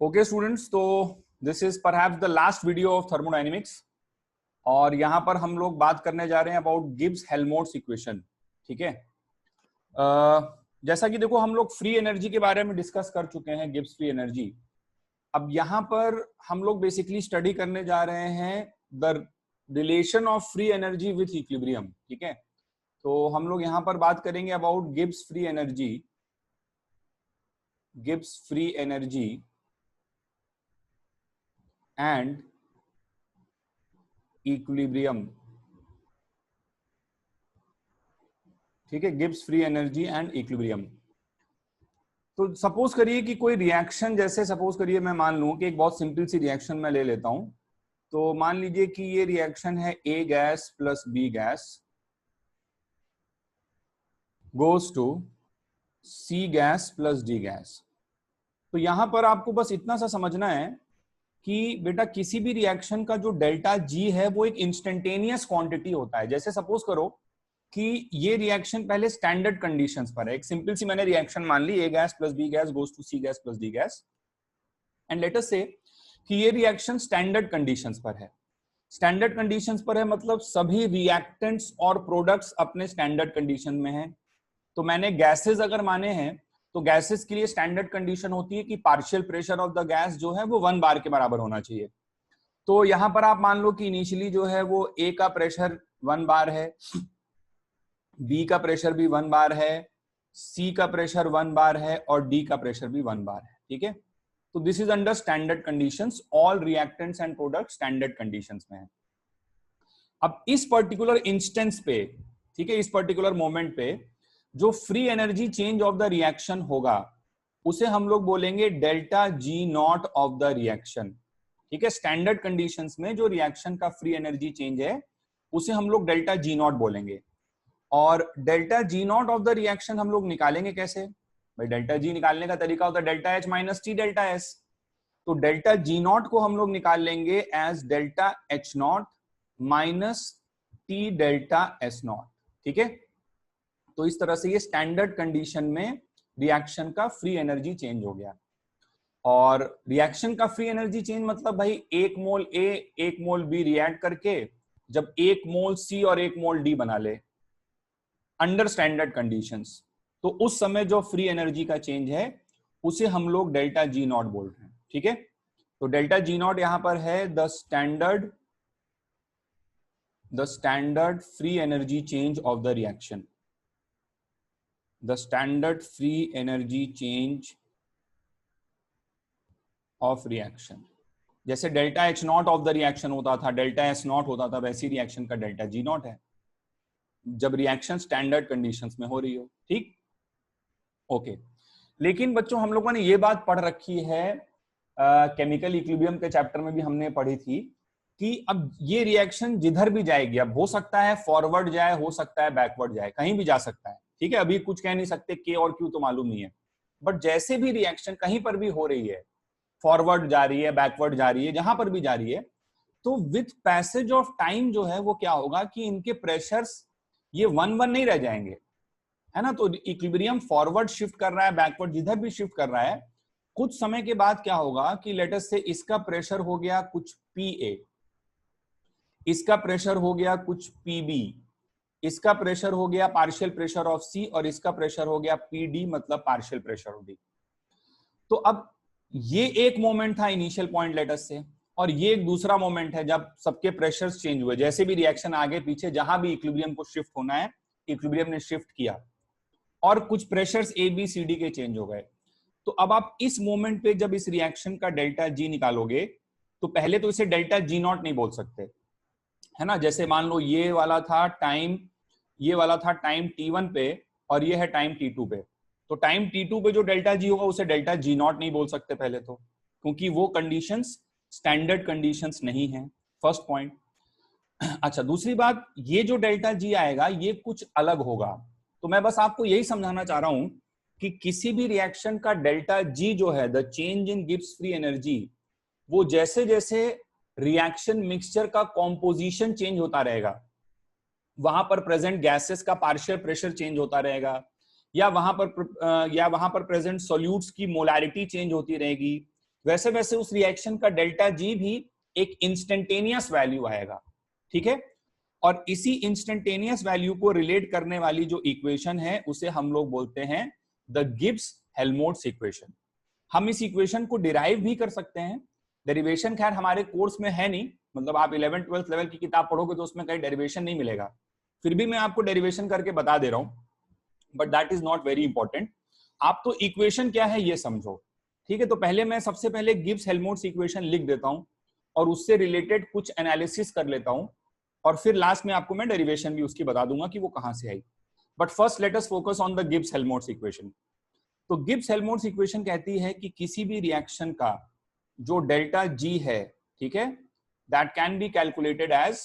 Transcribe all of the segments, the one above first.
Okay students, तो this is perhaps the last video of thermodynamics और यहाँ पर हम लोग बात करने जा रहे हैं अबाउट गिब्स हेल्महोल्ट्ज इक्वेशन। ठीक है, जैसा कि देखो हम लोग फ्री एनर्जी के बारे में डिस्कस कर चुके हैं, गिब्स फ्री एनर्जी। अब यहाँ पर हम लोग बेसिकली स्टडी करने जा रहे हैं the relation of free energy with equilibrium. ठीक है, तो हम लोग यहाँ पर बात करेंगे about Gibbs free energy, Gibbs free energy and equilibrium. ठीक है, Gibbs free energy and equilibrium. तो सपोज करिए कि कोई रिएक्शन, जैसे सपोज करिए मैं मान लूं कि एक बहुत सिंपल सी रिएक्शन मैं ले लेता हूं। तो मान लीजिए कि ये रिएक्शन है A gas plus B gas goes to C gas plus D gas. तो यहां पर आपको बस इतना सा समझना है कि बेटा किसी भी रिएक्शन का जो डेल्टा जी है वो एक इंस्टेंटेनियस क्वांटिटी होता है। जैसे सपोज करो कि ये रिएक्शन पहले स्टैंडर्ड कंडीशंस पर है, एक सिंपल सी मैंने रिएक्शन मान ली, A gas plus B gas goes to C gas plus D gas, and let us say कि ये रिएक्शन स्टैंडर्ड कंडीशंस पर है। स्टैंडर्ड कंडीशंस पर है मतलब सभी रिएक्टेंट्स और प्रोडक्ट्स अपने स्टैंडर्ड कंडीशन में हैं। तो मैंने गैसेस अगर माने हैं तो गैसेस के लिए स्टैंडर्ड कंडीशन होती है कि partial pressure of the gas जो है वो 1 बार के बराबर होना चाहिए। तो यहां पर आप मान लो कि इनिशियली जो है वो ए का प्रेशर 1 बार है, बी का प्रेशर भी 1 बार है, सी का प्रेशर 1 बार है और डी का प्रेशर भी 1 बार है। ठीक है, तो this is under standard conditions, all reactants and products standard conditions में है। अब इस पर्टिकुलर इंस्टेंस पे, ठीक है, इस पर्टिकुलर मोमेंट पे जो free energy change of the reaction होगा उसे हम लोग बोलेंगे delta G not of the reaction. ठीक है, स्टैंडर्ड कंडीशंस में जो रिएक्शन का फ्री एनर्जी चेंज है उसे हम लोग डेल्टा जी नॉट बोलेंगे। और delta G not of the reaction हम लोग निकालेंगे कैसे भाई? डेल्टा जी निकालने का तरीका होता है delta H minus T delta S. तो डेल्टा जी नॉट को हम लोग निकाल लेंगे as delta H naught minus T delta S naught. ठीक है, तो इस तरह से ये स्टैंडर्ड कंडीशन में रिएक्शन का फ्री एनर्जी चेंज हो गया। और रिएक्शन का फ्री एनर्जी चेंज मतलब भाई 1 मोल ए 1 मोल बी रिएक्ट करके जब 1 मोल सी और 1 मोल डी बना ले अंडर स्टैंडर्ड कंडीशंस, तो उस समय जो फ्री एनर्जी का चेंज है उसे हम लोग डेल्टा जी नॉट बोल रहे हैं। ठीक है, तो डेल्टा जी नॉट यहां पर है the standard free energy change of the reaction, the standard free energy change of reaction. जैसे delta H naught of the reaction होता था, डेल्टा एस नॉट होता था, वैसी रिएक्शन का डेल्टा जी नॉट है जब रिएक्शन स्टैंडर्ड कंडीशंस में हो रही हो। ठीक, ओके। लेकिन बच्चों हम लोगों ने ये बात पढ़ रखी है, केमिकल इक्विलिब्रियम के चैप्टर में भी हमने पढ़ी थी कि अब ये रिएक्शन जिधर भी जाएगी, अब हो सकता है फॉरवर्ड जाए, हो सकता है बैकवर्ड जाए, कहीं भी जा सकता है। ठीक है, अभी कुछ कह नहीं सकते, के और क्यू तो मालूम नहीं है, बट जैसे भी रिएक्शन कहीं पर भी हो रही है, फॉरवर्ड जा रही है, बैकवर्ड जा रही है, जहां पर भी जा रही है, तो विथ पैसेज ऑफ टाइम जो है वो क्या होगा कि इनके प्रेशर्स ये 1-1 नहीं रह जाएंगे, है ना। तो इक्विलिब्रियम फॉरवर्ड शिफ्ट कर रहा है, बैकवर्ड जिधर भी शिफ्ट कर रहा है, कुछ समय के बाद क्या होगा कि लेट अस से इसका प्रेशर हो गया कुछ पीए, इसका प्रेशर हो गया कुछ पीबी, इसका प्रेशर हो गया पार्शियल प्रेशर ऑफ सी और इसका प्रेशर हो गया पीडी, मतलब पार्शियल प्रेशर ऑफ डी। तो अब ये एक मोमेंट था इनिशियल पॉइंट लेट अस से, और ये एक दूसरा मोमेंट है जब सबके प्रेशर्स चेंज हुए, जैसे भी रिएक्शन आगे पीछे जहां भी इक्विलिब्रियम को शिफ्ट होना है इक्विलिब्रियम ने शिफ्ट किया और कुछ pressures A B C D के चेंज हो गए। तो अब आप इस मोमेंट पे जब इस रिएक्शन का डेल्टा जी निकालोगे तो पहले तो इसे डेल्टा जी नॉट नहीं बोल सकते, है ना। जैसे मान लो ये वाला था टाइम t1 पे और ये है टाइम t2 पे, तो टाइम t2 पे जो डेल्टा जी होगा उसे डेल्टा जी नॉट नहीं बोल सकते पहले तो, क्योंकि वो कंडीशंस स्टैंडर्ड कंडीशंस नहीं है, फर्स्ट पॉइंट। अच्छा, दूसरी बात, ये जो डेल्टा जी आएगा ये कुछ अलग होगा। तो मैं बस आपको यही समझाना चाह रहा हूं कि किसी भी रिएक्शन का डेल्टा जी जो है, the change in Gibbs free energy, वो जैसे जैसे रिएक्शन मिक्सचर का कॉम्पोजिशन चेंज होता रहेगा, वहां पर प्रेजेंट गैसेस का पार्शियल प्रेशर चेंज होता रहेगा, या वहां पर प्रेजेंट सॉल्यूट्स की मोलारिटी चेंज होती रहेगी, वैसे वैसे उस रिएक्शन का डेल्टा जी भी एक इंस्टेंटेनियस वैल्यू आएगा, ठीक है। और इसी इंस्टेंटेनियस वैल्यू को रिलेट करने वाली जो इक्वेशन है उसे हम लोग बोलते हैं द गिब्स हेल्महोल्ट्ज इक्वेशन। हम इस इक्वेशन को डिराइव भी कर सकते हैं। डेरिवेशन खैर हमारे कोर्स में है नहीं, मतलब आप 11th 12th लेवल की किताब पढ़ोगे तो उसमें कहीं डेरिवेशन नहीं मिलेगा, फिर भी मैं आपको डेरिवेशन करके बता दे रहा हूं, but that is not very important. आप तो इक्वेशन क्या है ये समझो, ठीक है। तो पहले मैं सबसे पहले गिब्स हेल्महोल्ट्ज इक्वेशन लिख देता हूं और उससे रिलेटेड कुछ एनालिसिस कर लेता हूं, और फिर लास्ट में आपको मैं डेरिवेशन भी उसकी बता दूंगा कि वो कहां से आई। But first let us focus on the Gibbs Helmholtz equation. तो गिब्स हेल्महोल्ट्ज इक्वेशन कहती है कि किसी भी रिएक्शन का जो डेल्टा जी है, ठीक है, that can be calculated as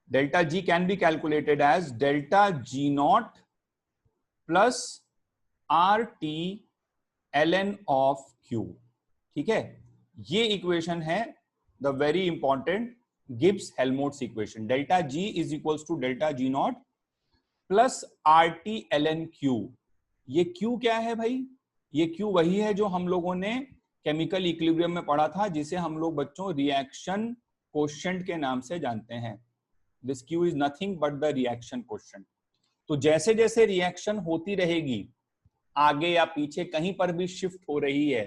delta G can be calculated as delta G naught plus R T L N of Q, ठीक है। ये इक्वेशन है the very important Gibbs Helmholtz equation. Delta G is equals to delta G naught plus R T L N Q. ये Q क्या है भाई? ये Q वही है जो हम लोगों ने केमिकल इक्विलिब्रियम में पढ़ा था, जिसे हम लोग बच्चों रिएक्शन कोएफिशिएंट के नाम से जानते हैं। This Q is nothing but the reaction coefficient. तो जैसे जैसे रिएक्शन होती रहेगी, आगे या पीछे कहीं पर भी शिफ्ट हो रही है,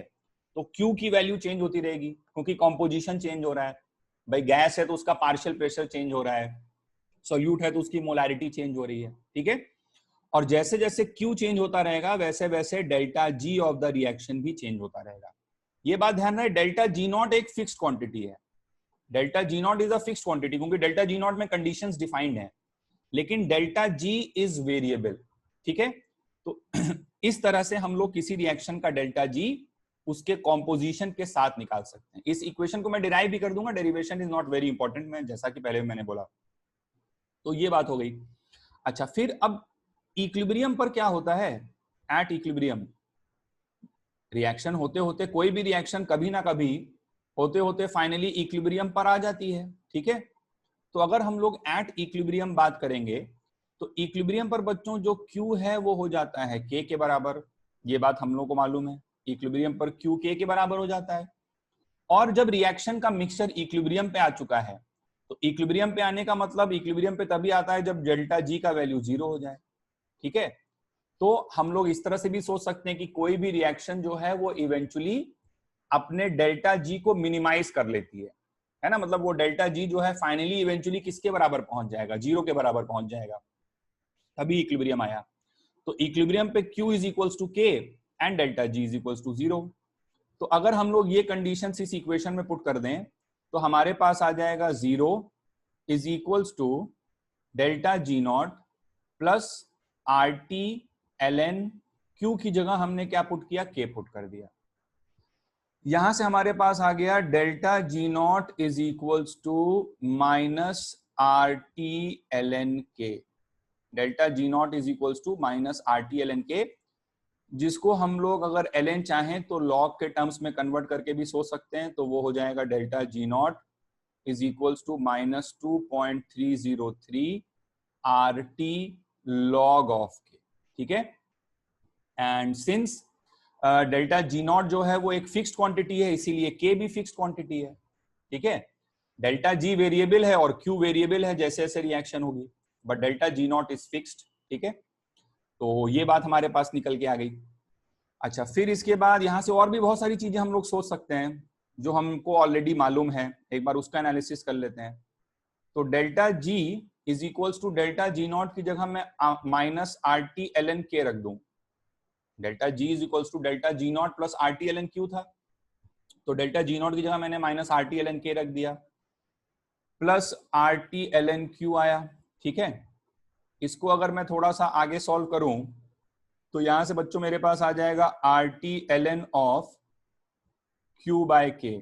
तो क्यू की वैल्यू चेंज होती रहेगी, क्योंकि कॉम्पोजिशन चेंज हो रहा है। भाई गैस है तो उसका पार्शियल प्रेशर चेंज हो रहा है, सॉल्यूट है तो उसकी मोलारिटी चेंज हो रही है, ठीक है। और जैसे जैसे क्यू चेंज होता रहेगा वैसे वैसे delta G of the reaction भी चेंज होता रहेगा। ये बात ध्यान रहे, डेल्टा जी नॉट एक फिक्स्ड क्वांटिटी है। Delta G naught is a fixed quantity, क्योंकि डेल्टा जी नॉट में कंडीशंस डिफाइंड है, लेकिन डेल्टा जी इज वेरिएबल, ठीक है। तो इस तरह से हम लोग किसी रिएक्शन का डेल्टा जी उसके कॉम्पोजिशन के साथ निकाल सकते हैं। इस इक्वेशन को मैं डिराइव भी कर दूंगा, derivation is not very important, मैं जैसा कि पहले मैंने बोला। तो ये बात हो गई। अच्छा, फिर अब इक्विलिब्रियम पर क्या होता है? एट इक्विलिब्रियम रिएक्शन होते होते, कोई भी रिएक्शन कभी ना कभी होते होते फाइनली इक्विलिब्रियम पर आ जाती है, ठीक है। तो अगर हम लोग एट इक्विलिब्रियम बात करेंगे तो इक्विलिब्रियम पर बच्चों जो Q है वो हो जाता है K के बराबर। ये बात हम लोग को मालूम है, इक्विलिब्रियम पर Q K के बराबर हो जाता है। और जब रिएक्शन का मिक्सचर इक्विलिब्रियम पे आ चुका है, तो इक्विलिब्रियम पे आने का मतलब इक्विलिब्रियम पे तभी आता है जब डेल्टा जी का वैल्यू 0 हो जाए, ठीक है। तो हम लोग इस तरह से भी सोच सकते हैं कि कोई भी रिएक्शन जो है वो इवेंचुअली अपने डेल्टा जी को मिनिमाइज कर लेती है ना। मतलब वो डेल्टा जी जो है फाइनली इवेंचुअली किसके बराबर पहुंच जाएगा? 0 के बराबर पहुंच जाएगा, तभी इक्विलिब्रियम आया। तो इक्विलिब्रियम पे Q is equals to K and delta G is equals to 0। तो अगर हम लोग ये कंडीशंस इस इक्वेशन में पुट कर दें तो हमारे पास आ जाएगा 0 is equals to delta G naught plus R T L N. Q की जगह हमने क्या पुट किया? K पुट कर दिया। यहां से हमारे पास आ गया delta G naught is equals to minus R T L N K. Delta G naught is equals to minus R T L N K, जिसको हम लोग अगर एल एन चाहें तो लॉग के टर्म्स में कन्वर्ट करके भी सोच सकते हैं। तो वो हो जाएगा delta G naught is equals to minus 2.303 R T log of K, ठीक है। And since delta G naught जो है वो एक फिक्स्ड क्वांटिटी है, इसीलिए के भी फिक्स्ड क्वांटिटी है, ठीक है। डेल्टा जी वेरिएबल है और क्यू वेरिएबल है जैसे जैसे रिएक्शन होगी, but delta G naught is fixed, ठीक है। तो ये बात हमारे पास निकल के आ गई। अच्छा, फिर इसके बाद यहां से और भी बहुत सारी चीजें हम लोग सोच सकते हैं जो हमको ऑलरेडी मालूम है, एक बार उसका एनालिसिस कर लेते हैं। तो delta G is equals to delta G naught की जगह मैं minus R T L N K रख दूं। Delta G is equals to delta G naught plus R T L N Q था, तो डेल्टा जी नॉट की जगह मैंने minus R T L N K रख दिया, plus R T L N Q आया, ठीक है। इसको अगर मैं थोड़ा सा आगे सॉल्व करूं तो यहां से बच्चों मेरे पास आ जाएगा R T L N of Q by K,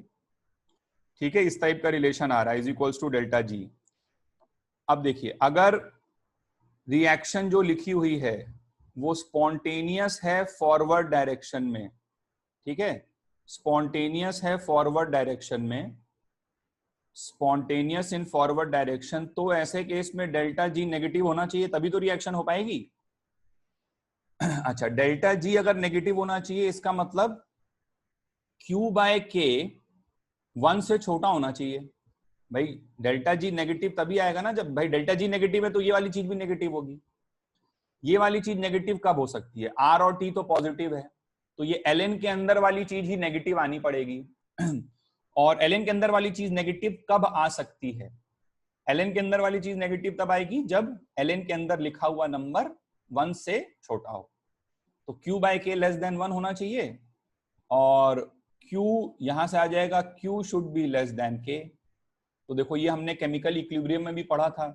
ठीक है। इस टाइप का रिलेशन आ रहा है, is equals to delta G. अब देखिए, अगर रिएक्शन जो लिखी हुई है वो स्पॉन्टेनियस है फॉरवर्ड डायरेक्शन में, ठीक है, स्पॉन्टेनियस है फॉरवर्ड डायरेक्शन में, स्पॉन्टेनियस इन फॉरवर्ड डायरेक्शन, तो ऐसे केस में डेल्टा जी नेगेटिव होना चाहिए, तभी तो रिएक्शन हो पाएगी। अच्छा, डेल्टा जी अगर नेगेटिव होना चाहिए, इसका मतलब Q बाय के 1 से छोटा होना चाहिए। भाई डेल्टा जी नेगेटिव तभी आएगा ना जब भाई डेल्टा जी नेगेटिव है तो ये वाली चीज भी नेगेटिव होगी। ये वाली चीज नेगेटिव कब हो सकती है? आर और टी तो पॉजिटिव है, तो ये एल के अंदर वाली चीज ही नेगेटिव आनी पड़ेगी। और एल के अंदर वाली चीज नेगेटिव कब आ सकती है? एल के अंदर वाली चीज नेगेटिव तब आएगी जब एल के अंदर लिखा हुआ नंबर 1 से छोटा हो। तो Q बाय के लेस देन 1 होना चाहिए, और Q यहां से आ जाएगा Q should be less than K। तो देखो ये हमने केमिकल इक्विलिब्रियम में भी पढ़ा था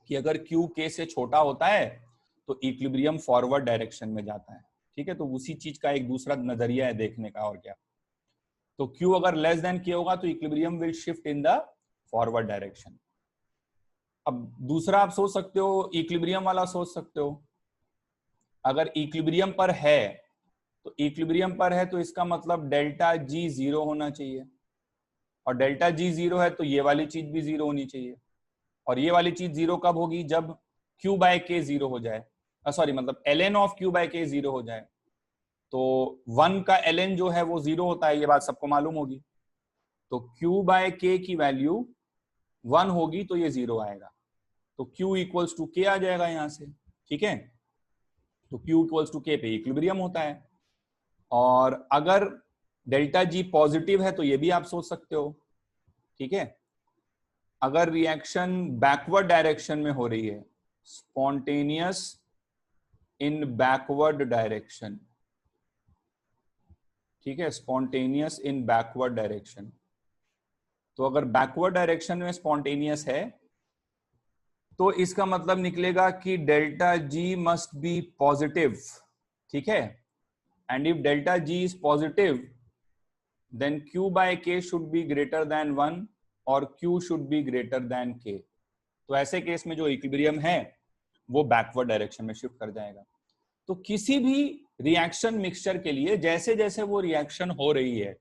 कि अगर Q K से छोटा होता है तो इक्विलिब्रियम फॉरवर्ड डायरेक्शन में जाता है। ठीक है, तो उसी चीज का एक दूसरा नजरिया है देखने का, और क्या। तो Q अगर लेस देन K होगा तो equilibrium will shift in the forward direction. अब दूसरा आप सोच सकते हो, इक्विलिब्रियम वाला सोच सकते हो, अगर इक्विलिब्रियम पर है तो इक्विलिब्रियम पर है तो इसका मतलब डेल्टा जी 0 होना चाहिए, और डेल्टा जी 0 है तो ये वाली चीज भी 0 होनी चाहिए। और ये वाली चीज 0 कब होगी? जब Q बाय के 0 हो जाए, सॉरी मतलब ln ऑफ Q बाय के 0 हो जाए। तो 1 का ln जो है वो 0 होता है, ये बात सबको मालूम होगी। तो Q बाय के की वैल्यू 1 होगी तो ये 0 आएगा, तो Q इक्वल्स टू के आ जाएगा यहां से। ठीक है, तो Q इक्वल्स टू के पे इक्विलिब्रियम होता है। और अगर डेल्टा जी पॉजिटिव है तो ये भी आप सोच सकते हो। ठीक है, अगर रिएक्शन बैकवर्ड डायरेक्शन में हो रही है, स्पॉन्टेनियस इन बैकवर्ड डायरेक्शन, ठीक है, स्पॉन्टेनियस इन बैकवर्ड डायरेक्शन, तो अगर बैकवर्ड डायरेक्शन में स्पॉन्टेनियस है तो इसका मतलब निकलेगा कि delta G must be positive. ठीक है, and if delta G is positive then Q by K should be greater than 1 और Q should be greater than K। तो ऐसे केस में जो इक्विलिब्रियम है वो बैकवर्ड डायरेक्शन में शिफ्ट कर जाएगा। तो किसी भी रिएक्शन मिक्सचर के लिए जैसे जैसे वो रिएक्शन हो रही है,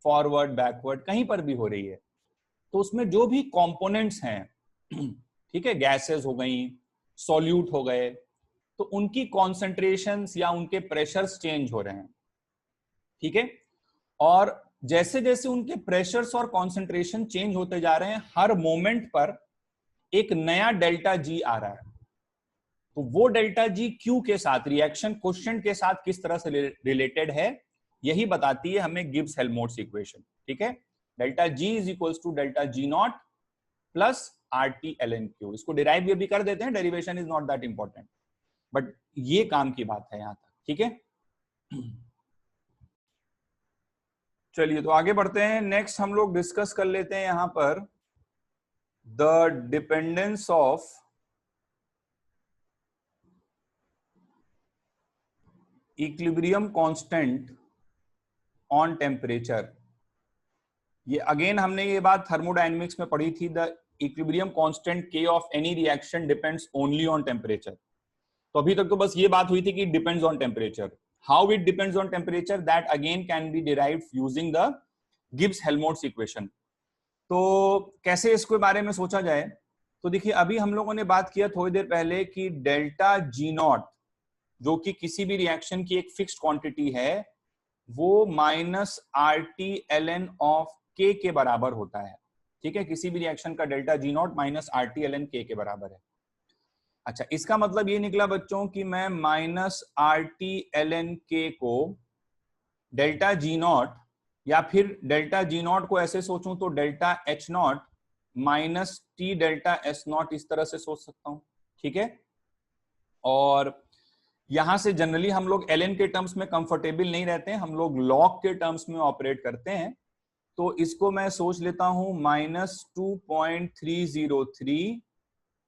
फॉरवर्ड बैकवर्ड कहीं पर भी हो रही है, तो उसमें जो भी कंपोनेंट्स हैं, ठीक है, गैसेस हो गई, सॉल्यूट हो गए, तो उनकी कॉन्सेंट्रेशंस या उनके प्रेशर्स चेंज हो रहे हैं। ठीक है, और जैसे जैसे उनके प्रेशर्स और कॉन्सेंट्रेशन चेंज होते जा रहे हैं, हर मोमेंट पर एक नया डेल्टा जी आ रहा है। तो वो डेल्टा जी क्यू के साथ, रिएक्शन कोएफिशिएंट के साथ किस तरह से रिलेटेड है, यही बताती है हमें गिब्स हेल्महोल्ट्ज इक्वेशन। ठीक है, delta G is equals to delta G naught plus R T L N Q. इसको डिराइव भी कर देते हैं, derivation is not that important, but ये काम की बात है यहां तक। ठीक है, चलिए तो आगे बढ़ते हैं। नेक्स्ट हम लोग डिस्कस कर लेते हैं यहां पर the dependence of equilibrium constant on temperature. ये अगेन हमने ये बात थर्मोडायनेमिक्स में पढ़ी थी, द इक्विलिब्रियम कांस्टेंट के of any reaction depends only on temperature. तो अभी तक तो बस ये बात हुई थी कि depends on temperature. How it depends on temperature, that again can be derived using the Gibbs Helmholtz equation. तो कैसे इसके बारे में सोचा जाए, तो देखिए अभी हम लोगों ने बात किया थोड़ी देर पहले कि डेल्टा जी नॉट, जो कि किसी भी रिएक्शन की एक फिक्स्ड क्वांटिटी है, वो minus R T L N of K बराबर होता है। ठीक है, किसी भी रिएक्शन का delta G naught minus R T L N K बराबर है। अच्छा, इसका मतलब ये निकला बच्चों कि मैं minus R T L N K को डेल्टा जी नॉट, या फिर डेल्टा जी नॉट को ऐसे सोचूं तो delta H naught minus T delta S not, इस तरह से सोच सकता हूं। ठीक है, और यहां से जनरली हम लोग एल एन के टर्म्स में कंफर्टेबल नहीं रहते हैं, हम लोग लॉग के टर्म्स में ऑपरेट करते हैं। तो इसको मैं सोच लेता हूं minus 2.303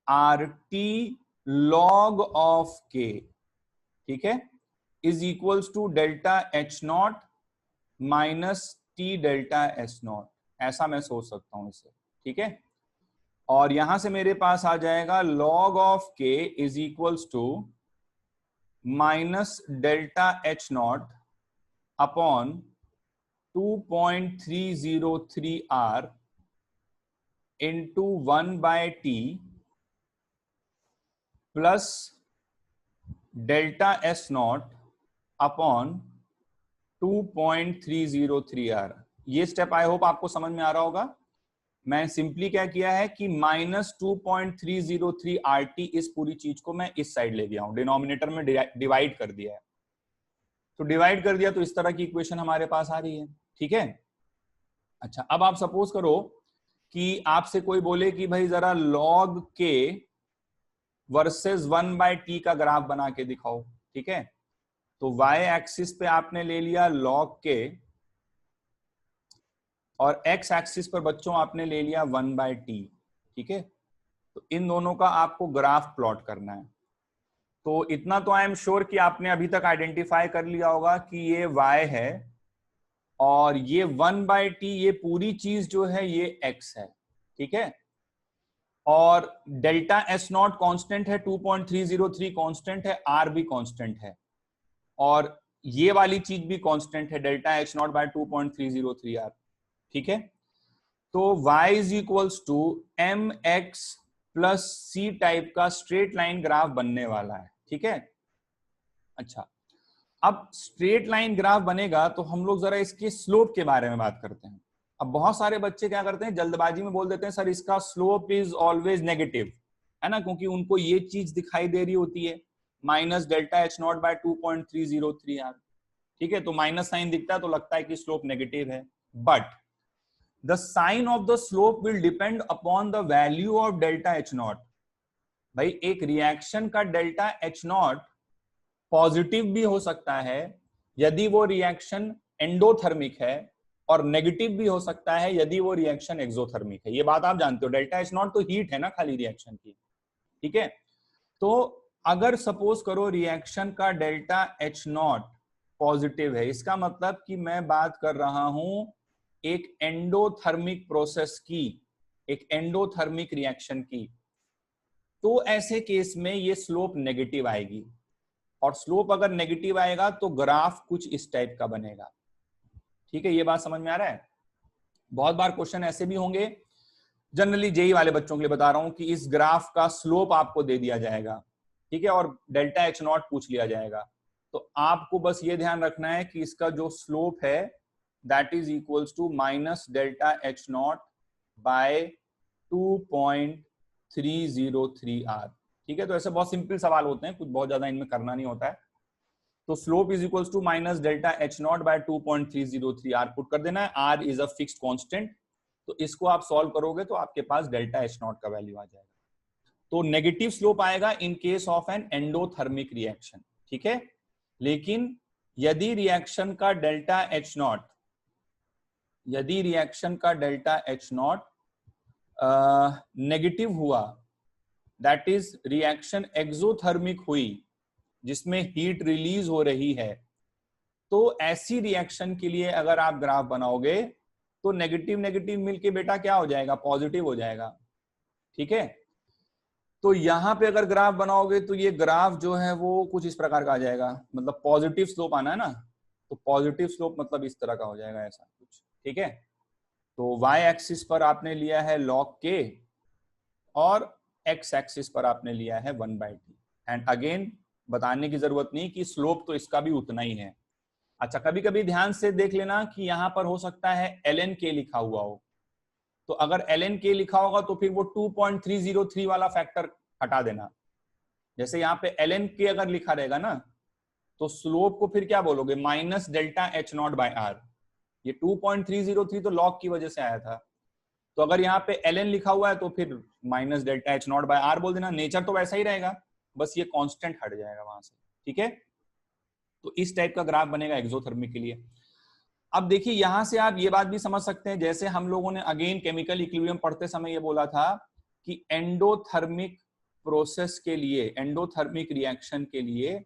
R T log of K, ठीक है, is equals to delta H naught minus T delta S naught, ऐसा मैं सोच सकता हूं इसे। ठीक है, और यहां से मेरे पास आ जाएगा log of K is equals to minus delta H naught upon 2.303 R into 1 by T plus delta S naught upon 2.303 R. ये स्टेप आई होप आपको समझ में आ रहा होगा। मैं सिंपली क्या किया है कि -2.303 RT इस पूरी चीज को मैं इस साइड ले गया हूं, डिनोमिनेटर में डिवाइड कर दिया है। तो डिवाइड कर दिया तो इस तरह की इक्वेशन हमारे पास आ रही है। ठीक है, अच्छा अब आप सपोज करो कि आपसे कोई बोले कि भाई जरा log के वर्सेस 1/t का ग्राफ बना के दिखाओ। ठीक है, तो y एक्सिस पे आपने ले लिया log के और x एक्सिस पर बच्चों आपने ले लिया 1/t। ठीक है, तो इन दोनों का आपको ग्राफ प्लॉट करना है। तो इतना तो आई एम श्योर कि आपने अभी तक आइडेंटिफाई कर लिया होगा कि ये y है और ये 1/t, ये पूरी चीज जो है ये x है। ठीक है, और डेल्टा एस नॉट कॉन्स्टेंट है, 2.303 कॉन्स्टेंट है, r भी कॉन्स्टेंट है और ये वाली चीज भी कॉन्स्टेंट है, delta H naught by 2.303 r। ठीक है, तो y is equals to M X plus C type का स्ट्रेट लाइन ग्राफ बनने वाला है। ठीक है, अच्छा अब स्ट्रेट लाइन ग्राफ बनेगा तो हम लोग जरा इसके स्लोप के बारे में बात करते हैं। अब बहुत सारे बच्चे क्या करते हैं, जल्दबाजी में बोल देते हैं सर इसका स्लोप इज ऑलवेज नेगेटिव, है ना, क्योंकि उनको ये चीज दिखाई दे रही होती है minus delta H naught by 2.303 R. ठीक है, तो माइनस साइन दिखता है तो लगता है कि स्लोप नेगेटिव है, but the sign of the slope will depend upon the value of delta H naught. भाई एक रिएक्शन का डेल्टा एच नॉट पॉजिटिव भी हो सकता है यदि वो रिएक्शन एंडोथर्मिक है और नेगेटिव भी हो सकता है यदि वो रिएक्शन एक्सोथर्मिक है। ये बात आप जानते हो, डेल्टा एच नॉट तो हीट है ना खाली रिएक्शन की। ठीक है, तो अगर सपोज करो रिएक्शन का डेल्टा एच नॉट पॉजिटिव है, इसका मतलब कि मैं बात कर रहा हूं एक एंडोथर्मिक प्रोसेस की, एक एंडोथर्मिक रिएक्शन की, तो ऐसे केस में ये स्लोप नेगेटिव आएगी और स्लोप अगर नेगेटिव आएगा तो ग्राफ कुछ इस टाइप का बनेगा। ठीक है, ये बात समझ में आ रहा है। बहुत बार क्वेश्चन ऐसे भी होंगे, जनरली जेई वाले बच्चों के लिए बता रहा हूं कि इस ग्राफ का स्लोप आपको दे दिया जाएगा। ठीक है, और डेल्टा एच नॉट पूछ लिया जाएगा, तो आपको बस ये ध्यान रखना है कि इसका जो स्लोप है that is equals to minus delta H naught by 2.303 R. ठीक है, तो ऐसे बहुत सिंपल सवाल होते हैं, कुछ बहुत ज्यादा इनमें करना नहीं होता है। तो slope is equals to minus delta H naught by 2.303 R put कर देना है। R is a fixed constant, तो इसको आप सॉल्व करोगे तो आपके पास डेल्टा एच नॉट का वैल्यू आ जाएगा। तो नेगेटिव स्लोप आएगा in case of an endothermic reaction. ठीक है, लेकिन यदि रिएक्शन का डेल्टा एच नॉट, यदि रिएक्शन का डेल्टा एच नॉट नेगेटिव हुआ, दैट इज रिएक्शन एक्सोथर्मिक हुई जिसमें हीट रिलीज हो रही है, तो ऐसी रिएक्शन के लिए अगर आप ग्राफ बनाओगे तो नेगेटिव नेगेटिव मिलके बेटा क्या हो जाएगा, पॉजिटिव हो जाएगा। ठीक है, तो यहां पे अगर ग्राफ बनाओगे तो ये ग्राफ जो है वो कुछ इस प्रकार का आ जाएगा, मतलब पॉजिटिव स्लोप आना है ना, तो पॉजिटिव स्लोप मतलब इस तरह का हो जाएगा ऐसा कुछ। ठीक है, तो y एक्सिस पर आपने लिया है log k और x एक्सिस पर आपने लिया है 1/t। एंड अगेन बताने की जरूरत नहीं कि स्लोप तो इसका भी उतना ही है। अच्छा, कभी कभी ध्यान से देख लेना कि यहां पर हो सकता है ln k लिखा हुआ हो, तो अगर ln k लिखा होगा तो फिर वो 2.303 वाला फैक्टर हटा देना। जैसे यहाँ पे ln k अगर लिखा रहेगा ना तो स्लोप को फिर क्या बोलोगे, minus delta H naught by R. ये 2.303 तो लॉग की वजह से आया था, तो अगर यहाँ पे ln लिखा हुआ है तो फिर minus delta H naught by R बोल देना। नेचर तो वैसा ही रहेगा, बस ये कांस्टेंट हट जाएगा वहां से। ठीक है, तो इस टाइप का ग्राफ बनेगा एक्सोथर्मिक के लिए। अब देखिए यहां से आप ये बात भी समझ सकते हैं, जैसे हम लोगों ने अगेन केमिकल इक्विलिब्रियम पढ़ते समय ये बोला था कि एंडोथर्मिक प्रोसेस के लिए, एंडोथर्मिक रिएक्शन के लिए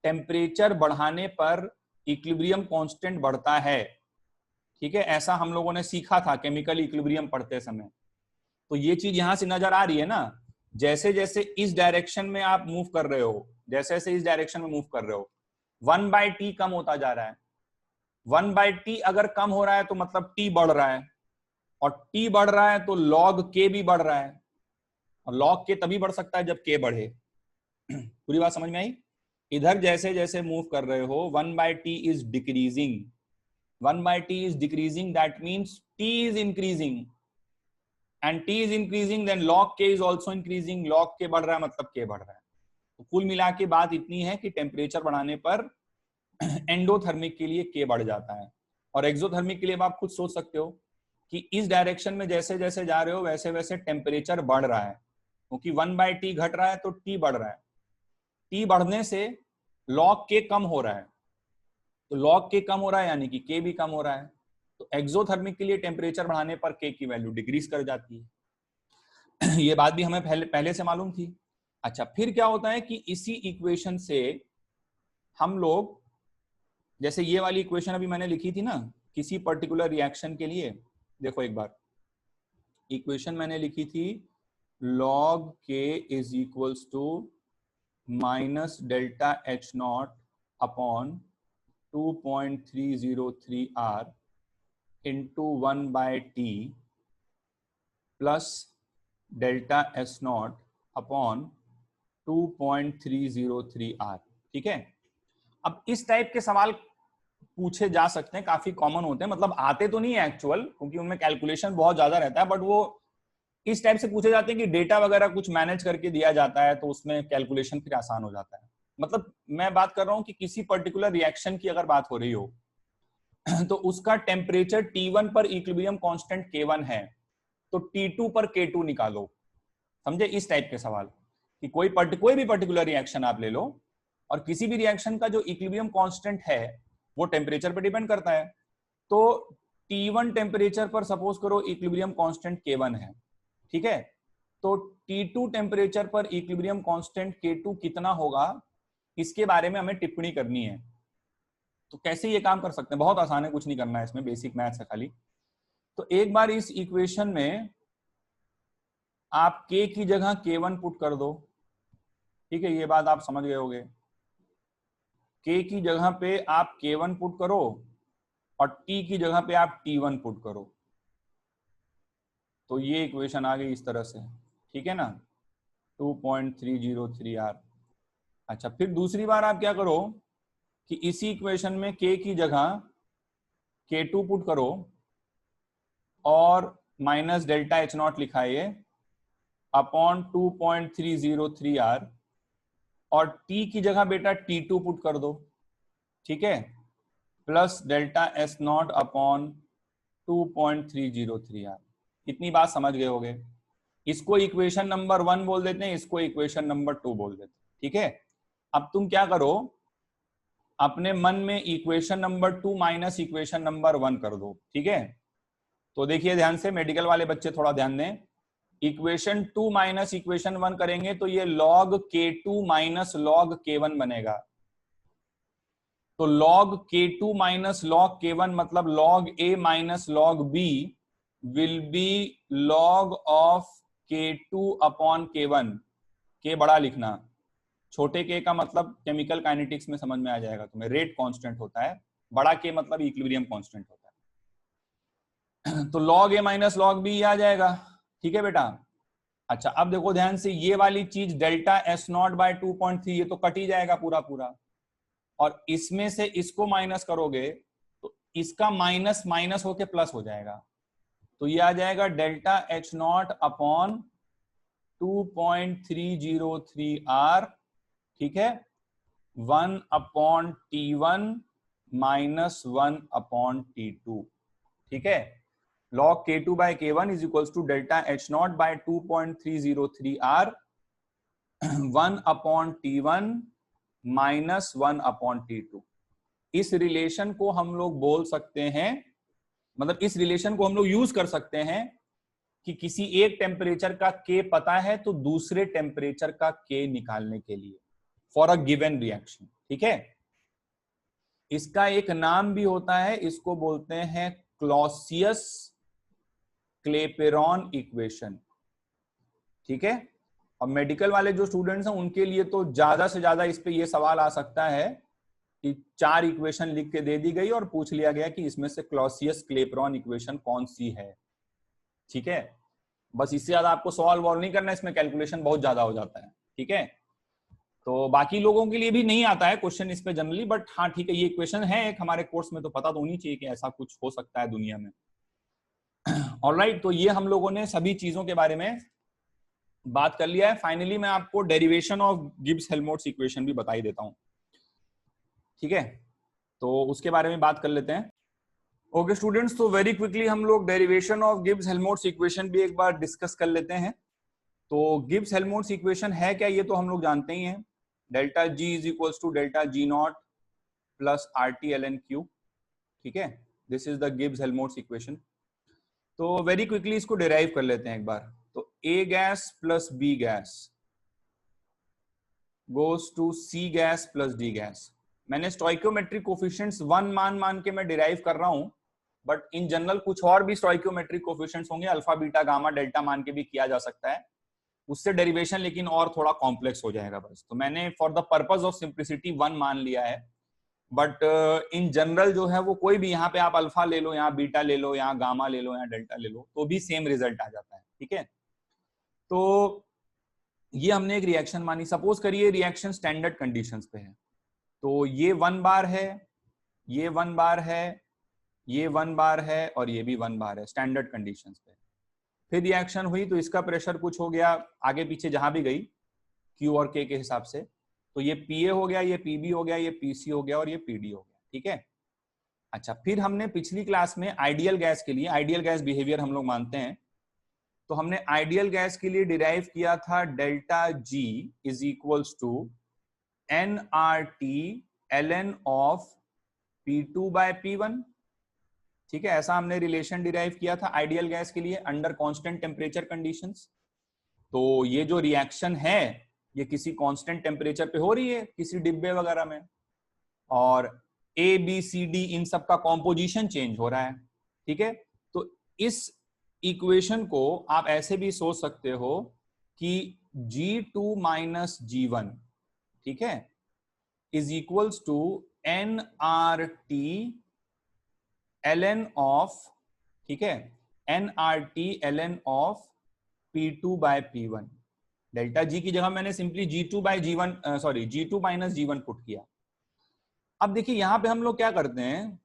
टेम्परेचर बढ़ाने पर इक्विलिब्रियम कांस्टेंट बढ़ता है। ठीक है, ऐसा हम लोगों ने सीखा था केमिकल इक्विलिब्रियम पढ़ते समय। तो ये चीज यहां से नजर आ रही है ना, जैसे जैसे इस डायरेक्शन में आप मूव कर रहे हो, जैसे जैसे इस डायरेक्शन में मूव कर रहे हो, 1/t कम होता जा रहा है। 1/t अगर कम हो रहा है तो मतलब t बढ़ रहा है, और t बढ़ रहा है तो log k भी बढ़ रहा है, और log k तभी बढ़ सकता है जब k बढ़े। पूरी बात समझ में आई? इधर जैसे जैसे मूव कर रहे हो 1/t is decreasing, 1/t is decreasing, that means t is increasing, and t is increasing then log k is also increasing, log k बढ़ रहा है मतलब k बढ़ रहा है। तो कुल मिला के बात इतनी है कि टेम्परेचर बढ़ाने पर एंडोथर्मिक के लिए k बढ़ जाता है, और एक्सोथर्मिक के लिए आप खुद सोच सकते हो कि इस डायरेक्शन में जैसे जैसे जा रहे हो वैसे वैसे टेम्परेचर बढ़ रहा है, क्योंकि 1/t घट रहा है तो t बढ़ रहा है, t बढ़ने से log k कम हो रहा है, तो log k कम हो रहा है यानी कि k भी कम हो रहा है, तो एक्सोथर्मिक के लिए टेम्परेचर बढ़ाने पर k की वैल्यू डिक्रीज कर जाती है। ये बात भी हमें पहले से मालूम थी। अच्छा, फिर क्या होता है कि इसी इक्वेशन से हम लोग, जैसे ये वाली इक्वेशन अभी मैंने लिखी थी ना किसी पर्टिकुलर रिएक्शन के लिए, देखो एक बार इक्वेशन मैंने लिखी थी log k is equals to minus delta H naught upon 2.303 R into 1/t plus delta S naught upon 2.303 R। ठीक है, अब इस टाइप के सवाल पूछे जा सकते हैं, काफी कॉमन होते हैं, मतलब आते तो नहीं है एक्चुअल क्योंकि उनमें कैलकुलेशन बहुत ज्यादा रहता है, बट वो इस टाइप से पूछे जाते हैं कि डेटा वगैरह कुछ मैनेज करके दिया जाता है तो उसमें कैलकुलेशन फिर आसान हो जाता है। मतलब मैं बात कर रहा हूं कि किसी पर्टिकुलर रिएक्शन की अगर बात हो रही हो तो उसका टेम्परेचर T1 पर इक्विलिब्रियम कांस्टेंट K1 है, तो T2 पर K2 निकालो। समझे, इस टाइप के सवाल कि कोई भी पर्टिकुलर रिएक्शन आप ले लो और किसी भी रिएक्शन का जो इक्विलिब्रियम कांस्टेंट है वो टेम्परेचर पर डिपेंड करता है, तो T1 टेम्परेचर पर सपोज करो इक्विलिब्रियम कांस्टेंट K1 है, ठीक है, तो T2 टेम्परेचर पर इक्विलिब्रियम कांस्टेंट K2 कितना होगा, इसके बारे में हमें टिप्पणी करनी है। तो कैसे ये काम कर सकते हैं, बहुत आसान है, कुछ नहीं करना है इसमें, बेसिक मैथ्स है खाली। तो एक बार इस इक्वेशन में आप k की जगह K1 पुट कर दो, ठीक है, ये बात आप समझ गए होंगे। k की जगह पे आप K1 पुट करो और t की जगह पे आप T1 पुट करो, तो ये इक्वेशन आ गई इस तरह से, ठीक है ना, 2.303 R। अच्छा, फिर दूसरी बार आप क्या करो कि इसी इक्वेशन में k की जगह K2 पुट करो और माइनस डेल्टा एच नॉट लिखा है ये अपॉन 2.303 R, और t की जगह बेटा T2 पुट कर दो, ठीक है, plus delta S naught upon 2.303 R। इतनी बात समझ गए होगे। इसको इक्वेशन नंबर 1 बोल देते हैं, इसको इक्वेशन नंबर 2 बोल देते हैं, ठीक है। अब तुम क्या करो, अपने मन में equation number 2 minus equation number 1 कर दो, ठीक है। तो देखिए ध्यान से, मेडिकल वाले बच्चे थोड़ा ध्यान दें, इक्वेशन 2 माइनस इक्वेशन 1 करेंगे तो ये log K2 minus log K1 बनेगा। तो log K2 minus log K1 मतलब log A minus log B will be log of K2 upon K1। K बड़ा लिखना, छोटे k का मतलब केमिकल काइनेटिक्स में समझ में आ जाएगा तुम्हें, रेट कांस्टेंट होता है, बड़ा k मतलब इक्विलिब्रियम कांस्टेंट होता है। तो log a minus log b आ जाएगा, ठीक है बेटा। अच्छा, अब देखो ध्यान से, ये वाली चीज डेल्टा एस नॉट बाय 2.3 ये तो कट ही जाएगा पूरा पूरा, और इसमें से इसको माइनस करोगे तो इसका माइनस माइनस होके प्लस हो जाएगा, तो ये आ जाएगा delta H naught upon 2.303 R, ठीक है, 1 upon T1 minus 1 upon T2, ठीक है। log K2 by K1 is equals to delta H naught by 2.303 R 1 upon T1 minus 1 upon T2। इस रिलेशन को हम लोग बोल सकते हैं, मतलब इस रिलेशन को हम लोग यूज कर सकते हैं कि किसी एक टेम्परेचर का K पता है तो दूसरे टेम्परेचर का K निकालने के लिए फॉर अ गिवन रिएक्शन, ठीक है। इसका एक नाम भी होता है, इसको बोलते हैं क्लॉसियस क्लेपेरॉन इक्वेशन, ठीक है। और मेडिकल वाले जो स्टूडेंट्स हैं उनके लिए तो ज्यादा से ज्यादा इस पे ये सवाल आ सकता है कि 4 इक्वेशन लिख के दे दी गई और पूछ लिया गया कि इसमें से क्लॉसियस क्लेपेरॉन इक्वेशन कौन सी है, ठीक है। बस इससे ज्यादा आपको सॉल्व नहीं करना, इसमें कैलकुलेशन बहुत ज्यादा हो जाता है, ठीक है। तो बाकी लोगों के लिए भी नहीं आता है क्वेश्चन इस पे जनरली, बट हाँ ठीक है, ये क्वेश्चन है एक हमारे कोर्स में, तो पता तो होनी चाहिए कि ऐसा कुछ हो सकता है दुनिया में। ऑलराइट, तो ये हम लोगों ने सभी चीजों के बारे में बात कर लिया है। फाइनली मैं आपको derivation of Gibbs Helmholtz equation भी बता ही देता हूं, ठीक है, तो उसके बारे में बात कर लेते हैं। ओके स्टूडेंट्स, तो वेरी क्विकली हम लोग derivation of Gibbs Helmholtz equation भी एक बार डिस्कस कर लेते हैं। तो गिब्स हेल्महोल्ट्ज इक्वेशन है क्या, ये तो हम लोग जानते ही हैं, delta G is equals to delta G naught plus R T L N Q, ठीक है, this is the Gibbs Helmholtz equation. तो वेरी क्विकली इसको डिराइव कर लेते हैं एक बार। तो A gas plus B gas goes to C gas plus D gas. मैंने स्टोइकियोमेट्रिक कोफिशिएंट्स 1 मान के मैं डिराइव कर रहा हूं, बट इन जनरल कुछ और भी स्टोइकियोमेट्रिक कोफिशिएंट्स होंगे, अल्फा बीटा गामा डेल्टा मान के भी किया जा सकता है, उससे डेरिवेशन लेकिन और थोड़ा कॉम्प्लेक्स हो जाएगा बस। तो मैंने for the purpose of simplicity 1 मान लिया है, बट इन जनरल जो है वो कोई भी, यहाँ पे आप अल्फा ले लो, यहाँ बीटा ले लो, यहाँ गामा ले लो, यहाँ डेल्टा ले लो, तो भी सेम रिजल्ट आ जाता है, ठीक है। तो ये हमने एक रिएक्शन मानी। सपोज करिए रिएक्शन स्टैंडर्ड कंडीशंस पे है, तो ये 1 बार है, ये 1 बार है, ये 1 बार है, और ये भी 1 बार है स्टैंडर्ड कंडीशंस पे। फिर रिएक्शन हुई तो इसका प्रेशर कुछ हो गया आगे पीछे जहां भी गई Q और K के हिसाब से, तो ये PA हो गया, ये PB हो गया, ये PC हो गया, और ये PD हो गया, ठीक है। अच्छा, फिर हमने पिछली क्लास में आइडियल गैस के लिए, आइडियल गैस बिहेवियर हम लोग मानते हैं, तो हमने आइडियल गैस के लिए डिराइव किया था delta G is equals to nRT ln of P2 by P1, ठीक है। ऐसा हमने रिलेशन डिराइव किया था आइडियल गैस के लिए अंडर कांस्टेंट टेम्परेचर कंडीशंस। तो ये जो रिएक्शन है ये किसी कांस्टेंट टेम्परेचर पे हो रही है किसी डिब्बे वगैरह में, और ए बी सी डी इन सब का कॉम्पोजिशन चेंज हो रहा है, ठीक है। तो इस इक्वेशन को आप ऐसे भी सोच सकते हो कि G2 माइनस G1, ठीक है, is equals to nRT ln of, ठीक है, nRT ln of P2 by P1। Delta G की जगह मैंने simply G2 by G1 sorry G2 minus G1 put किया। अब देखिए यहां पे हम लोग क्या करते हैं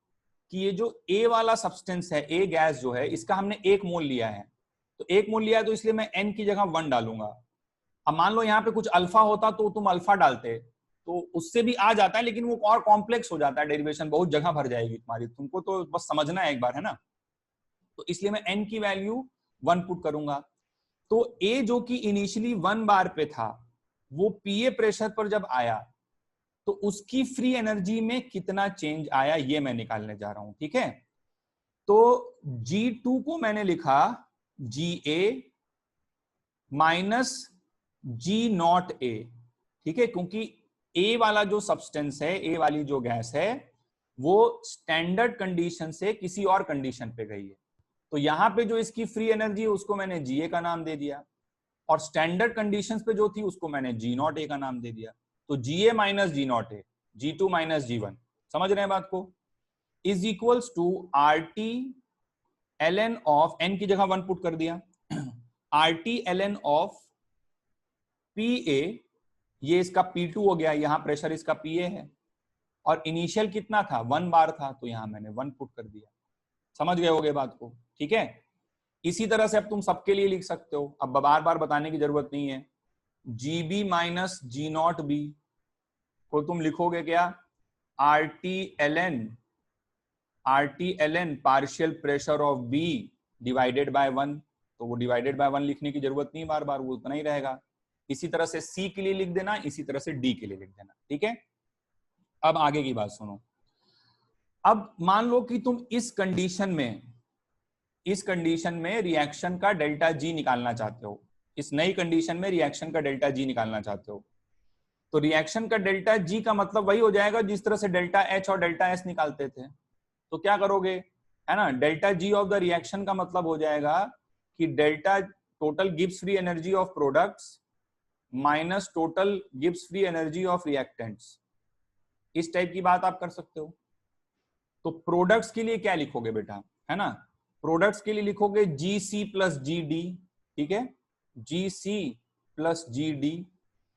कि ये जो A वाला सब्सटेंस है, A गैस जो है, इसका हमने 1 मोल लिया है, तो 1 मोल लिया है तो इसलिए मैं N की जगह 1 डालूंगा। अब मान लो यहाँ पे कुछ अल्फा होता तो तुम अल्फा डालते, तो उससे भी आ जाता है, लेकिन वो और कॉम्प्लेक्स हो जाता है, डेरिवेशन बहुत जगह भर जाएगी तुम्हारी, तुमको तो बस समझना है एक बार, है ना। तो इसलिए मैं N की वैल्यू 1 पुट करूंगा। तो A जो कि इनिशियली 1 बार पे था, वो PA प्रेशर पर जब आया तो उसकी फ्री एनर्जी में कितना चेंज आया ये मैं निकालने जा रहा हूं, ठीक है। तो G2 को मैंने लिखा GA माइनस G0A, ठीक है, क्योंकि A वाला जो सब्सटेंस है, A वाली जो गैस है, वो स्टैंडर्ड कंडीशन से किसी और कंडीशन पे गई है, तो यहां पे जो इसकी फ्री एनर्जी है उसको मैंने GA का नाम दे दिया, और स्टैंडर्ड कंडीशंस पे जो थी उसको मैंने G0A का नाम दे दिया। तो GA minus G0A, G2 minus G1, समझ रहे हैं बात को, is equals to RT ln of, N की जगह 1 पुट कर दिया, RT ln ऑफ PA, ये इसका P2 हो गया, यहां प्रेशर इसका PA है, और इनिशियल कितना था 1 बार था, तो यहां मैंने 1 पुट कर दिया। समझ गए होगे बात को, ठीक है। इसी तरह से अब तुम सबके लिए लिख सकते हो, अब बार बार बताने की जरूरत नहीं है। GB माइनस G0B को तुम लिखोगे क्या, RT ln partial pressure of B divided by 1, तो वो डिवाइडेड बाय 1 लिखने की जरूरत नहीं बार बार, वो उतना ही रहेगा। इसी तरह से C के लिए लिख देना, इसी तरह से D के लिए लिख देना, ठीक है। अब आगे की बात सुनो। अब मान लो कि तुम इस कंडीशन में रिएक्शन का डेल्टा G निकालना चाहते हो, इस नई कंडीशन में रिएक्शन का डेल्टा G निकालना चाहते हो, तो रिएक्शन का डेल्टा G का मतलब वही हो जाएगा जिस तरह से डेल्टा H और डेल्टा S निकालते थे। तो क्या करोगे, है ना, delta G of the reaction का मतलब हो जाएगा कि delta total Gibbs free energy of products minus total Gibbs free energy of reactants, इस टाइप की बात आप कर सकते हो। तो प्रोडक्ट्स के लिए क्या लिखोगे बेटा, है ना, प्रोडक्ट्स के लिए लिखोगे GC प्लस GD, ठीक है, GC प्लस GD।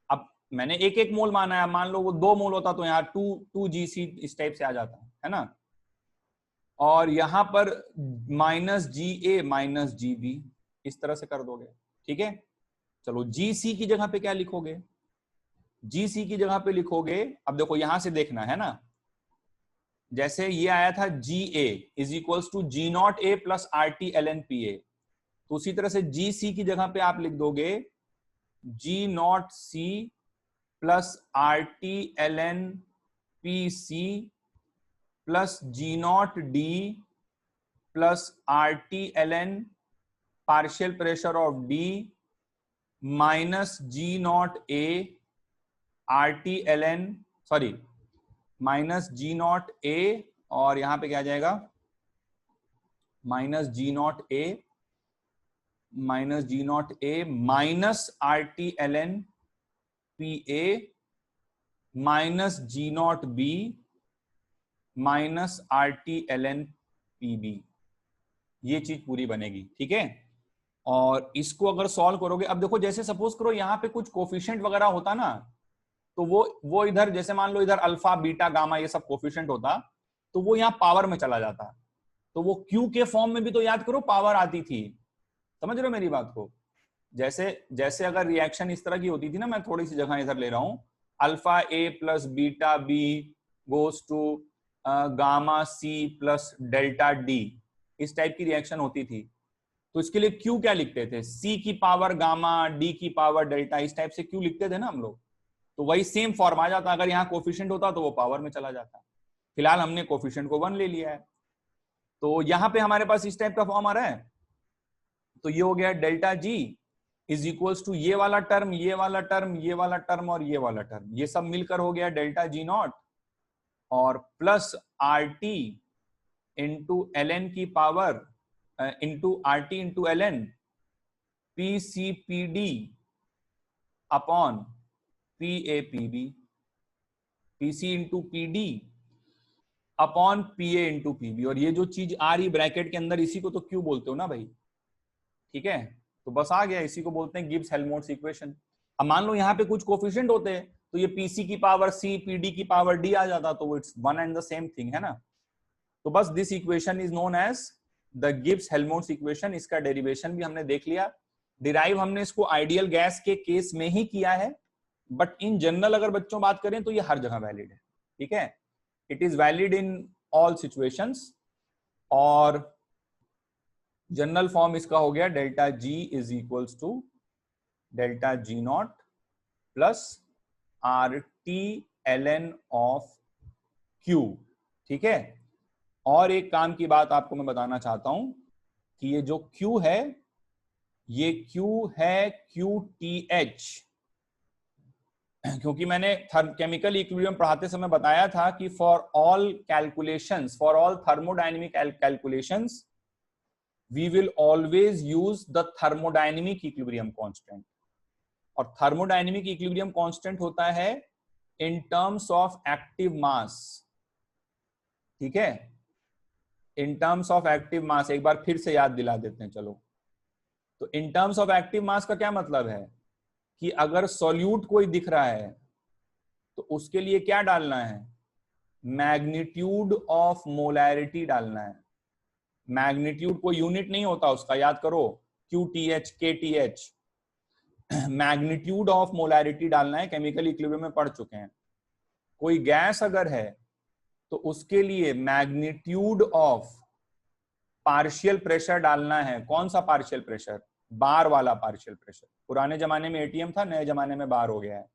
अब मैंने एक एक मोल माना है, मान लो वो 2 मोल होता तो यहाँ 2 GC इस टाइप से आ जाता है ना। और यहां पर -GA -GB इस तरह से कर दोगे, ठीक है। चलो GC की जगह पे क्या लिखोगे? GC की जगह पे लिखोगे, अब देखो यहां से देखना है ना, जैसे ये आया था GA is equals to G0A plus RT ln PA, तो उसी तरह से GC की जगह पे आप लिख दोगे G0C plus RT ln PC plus G0D plus RT ln partial pressure of D minus G0A RT ln sorry minus G0A, और यहां पे क्या आ जाएगा minus G0A minus RT ln PA minus G0B minus RT ln PB, ये चीज पूरी बनेगी, ठीक है। और इसको अगर सॉल्व करोगे, अब देखो जैसे सपोज करो यहाँ पे कुछ कोफिशिएंट वगैरह होता ना, तो वो इधर जैसे मान लो इधर अल्फा बीटा गामा ये सब कोफिशिएंट होता, तो वो यहाँ पावर में चला जाता, तो वो क्यू के फॉर्म में भी तो याद करो पावर आती थी, समझ रहे हो मेरी बात को। जैसे अगर रिएक्शन इस तरह की होती थी ना, मैं थोड़ी सी जगह इधर ले रहा हूं, alpha A plus beta B goes to gamma C plus delta D, इस टाइप की रिएक्शन होती थी, तो इसके लिए क्यू क्या लिखते थे? सी की पावर गामा, डी की पावर डेल्टा, इस टाइप से क्यू लिखते थे ना हम लोग, तो वही सेम फॉर्म आ जाता, अगर यहाँ कोफिशिएंट होता तो वो पावर में चला जाता। फिलहाल हमने कोफिशिएंट को 1 ले लिया है, तो यहाँ पे हमारे पास इस टाइप का फॉर्म आ रहा है, तो ये हो गया delta G is equals to ये वाला टर्म, ये वाला टर्म, ये वाला टर्म और ये वाला टर्म, ये सब मिलकर हो गया डेल्टा जी नॉट, और प्लस RT इंटू ln की power into RT into ln PCPD upon PAPB, PC into PD upon PA into PB, और ये जो चीज आ रही ब्रैकेट के अंदर, इसी को तो क्यू बोलते हो ना भाई, ठीक है। तो बस आ गया, इसी को बोलते हैं गिब्स हेल्महोल्ट्ज इक्वेशन। अब मान लो यहाँ पे कुछ कोफिशिएंट होते तो ये PC की पावर C PD की पावर D आ जाता, तो it's one and the same thing है ना। तो बस this equation is known as the Gibbs Helmholtz equation, इसका डेरिवेशन भी हमने देख लिया। डिराइव हमने इसको आइडियल गैस के केस में ही किया है, बट इन जनरल अगर बच्चों बात करें तो ये हर जगह वैलिड है, ठीक है। It is valid in all situations, और जनरल फॉर्म इसका हो गया delta G is equals to delta G naught plus RT ln of Q, ठीक है। और एक काम की बात आपको मैं बताना चाहता हूं कि ये जो Q है, ये Q है QTH, क्योंकि मैंने केमिकल इक्विलिब्रियम पढ़ाते समय बताया था कि for all calculations, for all thermodynamic calculations, we will always use the thermodynamic equilibrium constant, और thermodynamic equilibrium constant होता है in terms of active mass, ठीक है, in terms of active mass। एक बार फिर से याद दिला देते हैं चलो। तो in terms of active mass का क्या मतलब है कि अगर सॉल्यूट कोई दिख रहा है तो उसके लिए क्या डालना है? मैग्नीट्यूड ऑफ मोलैरिटी डालना है। मैग्नीट्यूड कोई यूनिट नहीं होता उसका, याद करो, QTH KTH, magnitude of molarity डालना है, केमिकल इक्विलिब्रियम में पढ़ चुके हैं। कोई गैस अगर है तो उसके लिए मैग्नीट्यूड ऑफ पार्शियल प्रेशर डालना है। कौन सा पार्शियल प्रेशर? बार वाला पार्शियल प्रेशर। पुराने जमाने में ATM था, नए जमाने में बार हो गया है।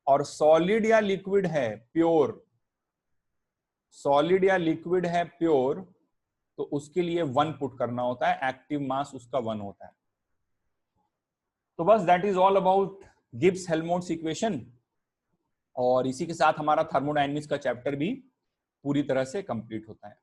और सॉलिड या लिक्विड है प्योर, सॉलिड या लिक्विड है प्योर, तो उसके लिए 1 पुट करना होता है, एक्टिव मास उसका 1 होता है। तो बस that is all about Gibbs Helmholtz equation, और इसी के साथ हमारा थर्मोडायनेमिक्स का चैप्टर भी पूरी तरह से कंप्लीट होता है।